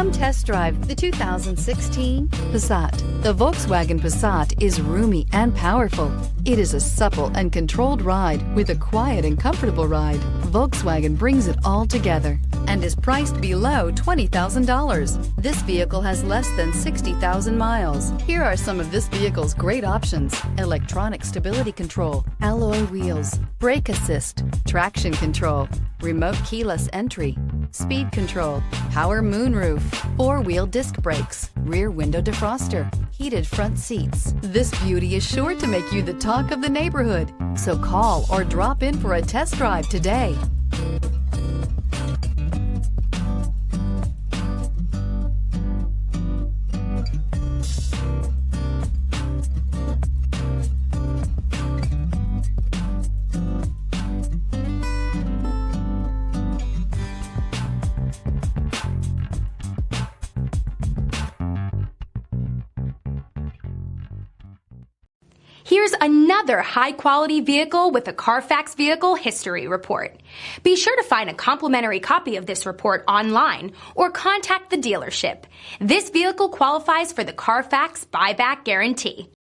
Come test drive the 2016 Passat. The Volkswagen Passat is roomy and powerful. It is a supple and controlled ride with a quiet and comfortable ride. Volkswagen brings it all together and is priced below $20,000. This vehicle has less than 60,000 miles. Here are some of this vehicle's great options: electronic stability control, alloy wheels, brake assist, traction control, remote keyless entry, speed control, power moonroof, four-wheel disc brakes, rear window defroster, heated front seats. This beauty is sure to make you the talk of the neighborhood. So call or drop in for a test drive today. Here's another high-quality vehicle with a Carfax Vehicle History Report. Be sure to find a complimentary copy of this report online or contact the dealership. This vehicle qualifies for the Carfax Buyback Guarantee.